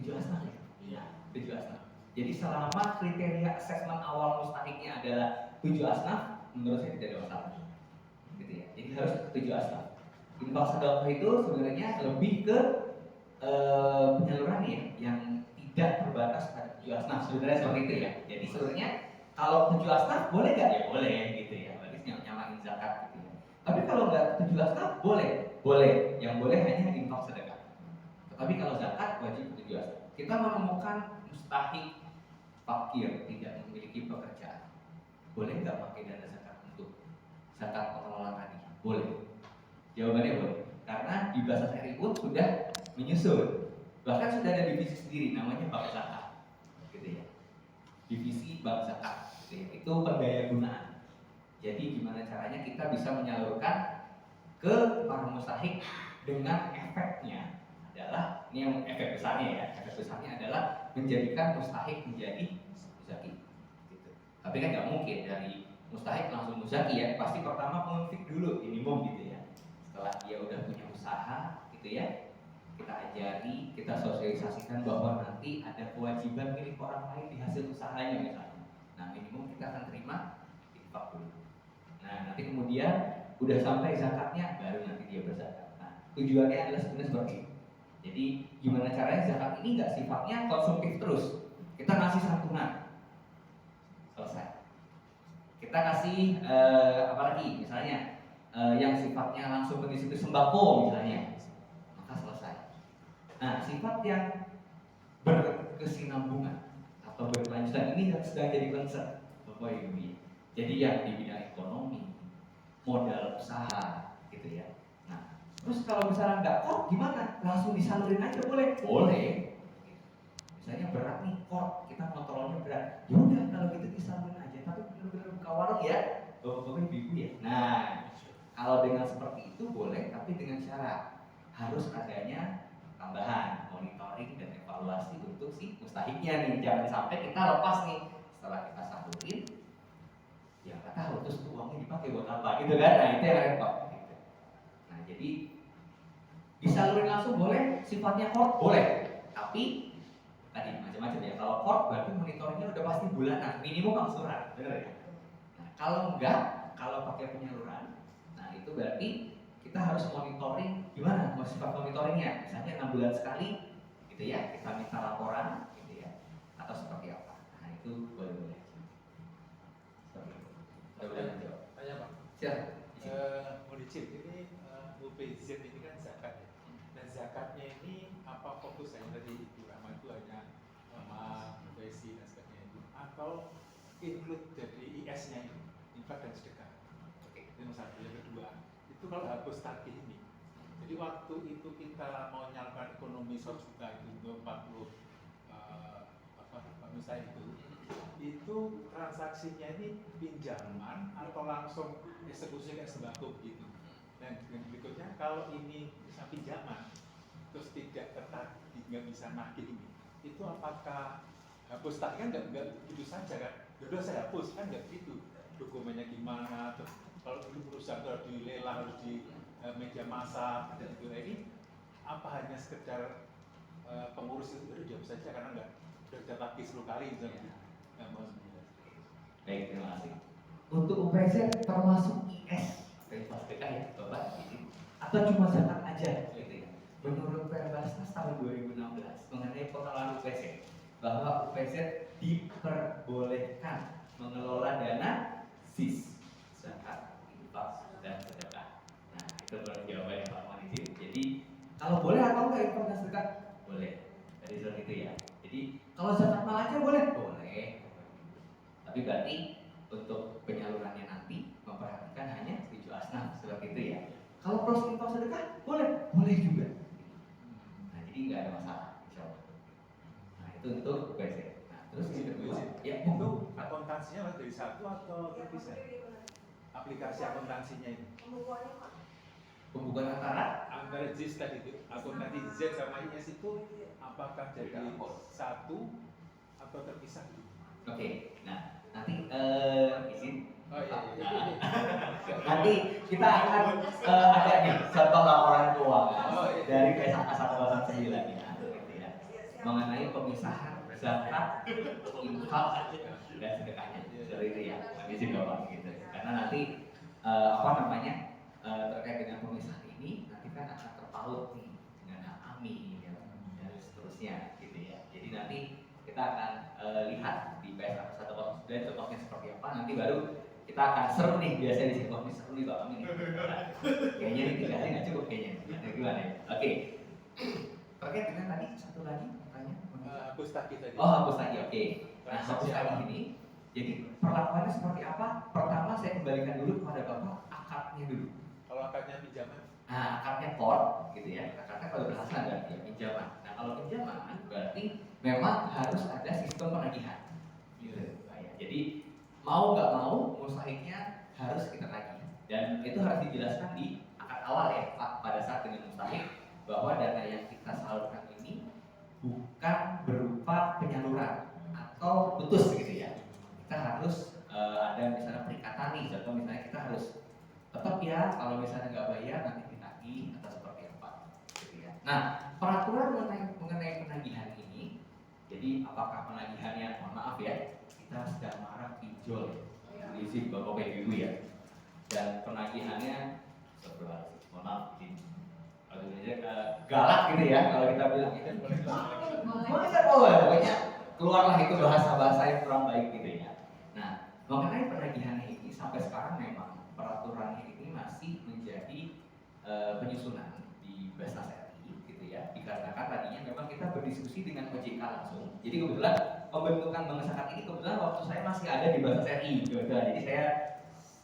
7 asnaf ya? Iya, 7 asnaf. Jadi selama kriteria asesmen awal mustahiknya adalah 7 asnaf, menurut saya tidak ada masalah. Gitu ya. Jadi harus 7 asnaf. Infak sedekah itu sebenarnya lebih ke penyaluran ya, yang tidak terbatas pada 7 asnaf. Sebenarnya seperti itu ya. Jadi sebenarnya kalau 7 asnaf boleh nggak ya? Boleh gitu ya. Berarti nyamain zakat gitu ya. Tapi kalau nggak 7 asnaf boleh, boleh. Yang boleh hanya infak sedekah. Tetapi kalau zakat wajib 7 asnaf. Kita menemukan mustahik fakir tidak memiliki pekerjaan, boleh nggak pakai dana zakat untuk zakat pengelolaan tadi? Boleh. Jawabannya boleh. Karena di bahasa syariah pun sudah menyusun. Bahkan sudah ada divisi sendiri namanya bank zakat, gitu ya. Divisi bank zakat, gitu ya. Itu pendaya gunaan. Jadi gimana caranya kita bisa menyalurkan ke para mustahik dengan efeknya adalah, ini yang efek besarnya ya, efek besarnya adalah menjadikan mustahik menjadi muzaki gitu. Tapi kan nggak mungkin dari mustahik langsung muzaki ya, pasti pertama mengunfik dulu minimum gitu ya. Setelah dia udah punya usaha gitu ya, kita ajari, kita sosialisasikan bahwa nanti ada kewajiban milik orang lain di hasil usahanya misalnya. Nah minimum kita akan terima infak dulu. Nah nanti kemudian udah sampai zakatnya baru nanti dia berzakat. Nah tujuannya adalah sebenarnya seperti itu. Jadi gimana caranya zakat ini nggak sifatnya konsumtif terus. Kita ngasih santunan, selesai. Kita kasih apa lagi? Misalnya yang sifatnya langsung ke situ sembako misalnya, maka selesai. Nah sifat yang berkesinambungan atau berkelanjutan ini sedang jadi concern Bapak Ibu. Jadi yang di bidang ekonomi, modal usaha, gitu ya. Nah, terus kalau misalnya nggak kok gimana? Langsung disalurin aja boleh? Boleh. Misalnya berat nih kok, kita kontrolnya berat. Ya udah kalau gitu disalurin aja. Tapi benar-benar buka warung ya, bapak-bapak ibu ya. Nah, kalau dengan seperti itu boleh, tapi dengan syarat harus adanya tambahan monitoring dan evaluasi untuk si mustahiknya nih. Jangan sampai kita lepas nih setelah kita salurin. Ya nggak tahu terus uangnya dipakai buat apa gitu kan? Nah itu yang repot. Gitu. Nah jadi disalurin langsung boleh, sifatnya kok boleh, tapi tadi macam-macam ya. Kalau kok berarti monitoringnya udah pasti bulanan, minimum angsuran, benar ya? Nah kalau enggak, kalau pakai penyaluran, nah itu berarti kita harus monitoring gimana? Sifat monitoringnya, misalnya 6 bulan sekali, gitu ya, kita minta laporan, gitu ya, atau seperti apa? Nah itu boleh-boleh. Tanya Pak. Siap. Mulicin ini UPZ ini kan zakat ya. Dan zakatnya ini apa fokusnya tadi Ibu Rahma itu hanya sama besi dan sebagainya itu, atau include dari IS-nya ini, infak dan sedekah. Oke. Itu satu. Yang kedua, itu kalau hapus tagih ini. Jadi waktu itu kita mau nyalurkan ekonomi 100 juta itu 40 misalnya itu transaksinya ini pinjaman atau langsung eksekusi kayak sembako begitu. Dan berikutnya kalau ini bisa pinjaman terus tidak tertagih, nggak bisa nagih ini, itu apakah hapus tagih kan nggak begitu saja kan? Udah saya hapus kan nggak begitu, dokumennya gimana? Terus kalau dulu perusahaan harus dilelang, harus di meja masak dan gitu. Ini apa hanya sekedar pengurus itu udah dihapus saja karena nggak udah tagih 10 kali misalnya. Baik, terima kasih. Untuk UPZ termasuk IS, sedekah ya, Bapak, atau cuma zakat aja, gitu ya. Menurut Perbasnas tahun 2016 mengenai pengelolaan UPZ, bahwa UPZ diperbolehkan mengelola dana ZIS, zakat, infak, dan sedekah. Nah, itu baru jawabannya Pak Manizin. Jadi, kalau boleh atau enggak infak dan sedekah? Boleh. Dari zona itu ya. Jadi, kalau zakat mal aja boleh? Boleh. Tapi berarti untuk penyalurannya nanti memperhatikan hanya 7 asnaf seperti itu ya. Kalau plus infak sedekah boleh, boleh juga. Nah jadi nggak ada masalah, insya Allah. Nah itu untuk UPZ. Nah terus yang kedua, ya itu akuntansinya dari satu atau terpisah? Aplikasi akuntansinya ini? Pembukaan antara JIS tadi itu, akuntansi Z sama IS itu apakah jadi satu atau terpisah? Oke, nah nanti izin. Oh iya. Nanti kita akan ada nih contoh laporan keuangan dari PSAK 189 ya, gitu ya. mengenai pemisahan zakat, infak, dan sedekahnya. Seperti itu ya, izin Bapak gitu. Karena nanti terkait dengan pemisahan ini nanti kan akan terpaut nih dengan AMI ya, dan seterusnya gitu ya. Jadi nanti kita akan lihat di PS 109 contohnya seperti apa. Nanti baru kita akan seru nih, biasanya di sini ini seru nih Pak Amin. Kayaknya ini 3 hari nggak cukup kayaknya. Gimana ya? Oke. Terkait dengan tadi satu lagi tanya. Hapus tadi. Oh, hapus tadi. Oke. Nah, hapus tadi ini, jadi perlakuannya seperti apa? Pertama saya kembalikan dulu kepada Bapak akadnya dulu. Kalau akadnya pinjaman? Nah, akadnya core gitu ya. Akadnya kalau berhasil berarti ya pinjaman. Nah, kalau pinjaman berarti memang harus ada sistem penagihan. Gitu. Ya. Jadi mau nggak mau mustahiknya harus kita tagih. Dan itu harus dijelaskan di akad awal ya, Pak, pada saat dengan mustahik bahwa dana yang kita salurkan ini bukan berupa penyaluran atau putus gitu ya. Kita harus ada misalnya perikatan nih, contoh misalnya kita harus tetap ya kalau misalnya nggak bayar nanti ditagih atau seperti apa gitu ya. Nah, peraturan mengenai penagihan ini, jadi apakah penagihannya, mohon maaf ya, kita sedang marak pinjol isi Bapak Ibu ya, dan penagihannya mohon maaf galak gitu ya kalau kita bilang itu pokoknya keluarlah itu bahasa-bahasa yang kurang baik gitu ya. Nah, mengenai penagihan ini sampai sekarang memang peraturannya ini masih menjadi penyusunan di Basnas RI gitu ya, dikarenakan tadinya memang kita berdiskusi dengan OJK langsung. Jadi kebetulan pembentukan bank zakat ini kebetulan waktu saya masih ada di Basnas RI gitu. Jadi saya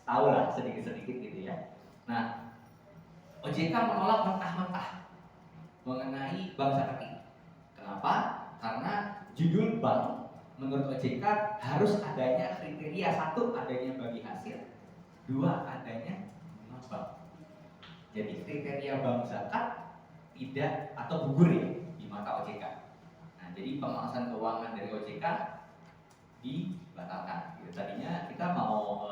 tahu lah sedikit-sedikit gitu ya. Nah, OJK menolak mentah-mentah mengenai bank zakat ini. Kenapa? Karena judul bank menurut OJK harus adanya kriteria, satu adanya bagi hasil, dua adanya bunga bank. Jadi kriteria bank zakat tidak atau gugur ya di mata OJK. Nah, jadi pengawasan keuangan dari OJK dibatalkan. Gitu. Tadinya kita mau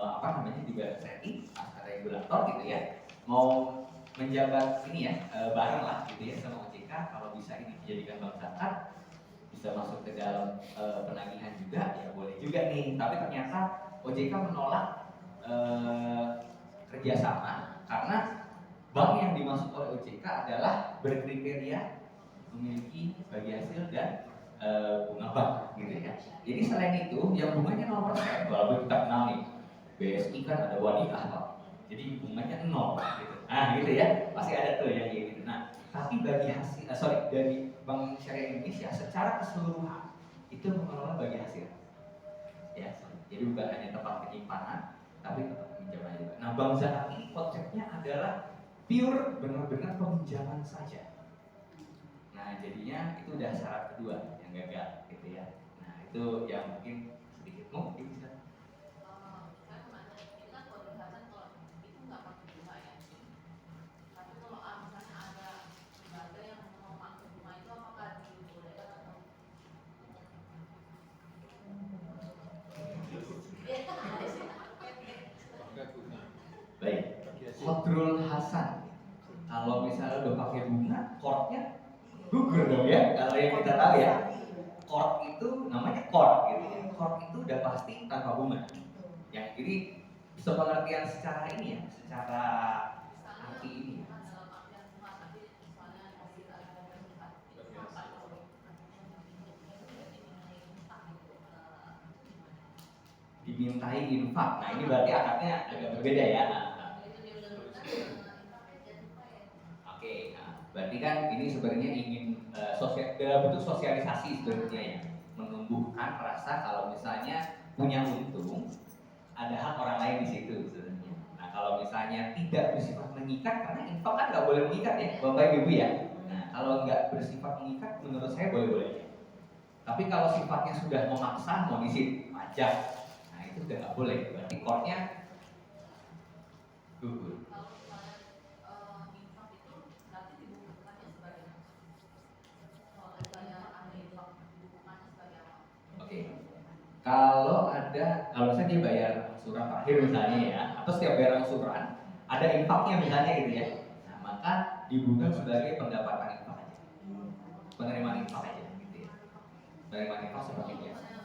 di BSRI ada regulator gitu ya, mau menjabat ini ya bareng lah gitu ya sama OJK kalau bisa ini dijadikan bank zakat, bisa masuk ke dalam penagihan juga ya boleh juga nih. Tapi ternyata OJK menolak kerjasama karena bank yang dimaksud oleh OJK adalah berkriteria memiliki bagi hasil dan bunga bank gitu ya. Jadi selain itu yang bunganya 0%, walaupun kita kenal nih BSI kan ada wadiah Pak, jadi bunganya 0 gitu. Nah gitu ya, pasti ada tuh yang kayak gitu. Nah tapi bagi hasil, dari Bank Syariah Indonesia secara keseluruhan itu mengelola bagi hasil ya, jadi bukan hanya tempat penyimpanan tapi tetap peminjaman juga. Nah bank zakat ini konsepnya adalah pure benar-benar peminjaman saja. Nah jadinya itu udah syarat kedua yang gagal gitu ya. Nah itu yang mungkin sedikit mungkin bisa. Baik, Khodrul Hasan. Kalau misalnya udah pakai bunga, kortnya gugur dong ya. Kalau yang kita tahu ya, kort itu namanya kort gitu ya. Kort itu udah pasti tanpa bunga. Yang ini sepengertian secara ini ya, secara arti ini. Dimintai infak. Nah ini berarti akadnya agak berbeda ya. Oke, nah, berarti kan ini sebenarnya ingin bentuk sosialisasi sebenarnya ya, menumbuhkan rasa kalau misalnya punya untung ada hak orang lain di situ sebenarnya. Nah kalau misalnya tidak bersifat mengikat, karena infak kan nggak boleh mengikat ya, Bapak Ibu ya. Nah kalau nggak bersifat mengikat, menurut saya boleh-boleh aja. Tapi kalau sifatnya sudah memaksa, mau disip pajak, nah itu udah nggak boleh. Berarti kortnya gugur. Kalau misalnya dia bayar surat akhir misalnya ya, atau setiap bayar angsuran ada infaknya misalnya gitu ya, nah maka dibuka sebagai pendapatan infak aja, penerimaan infak aja gitu ya. Menerima infak seperti biasa.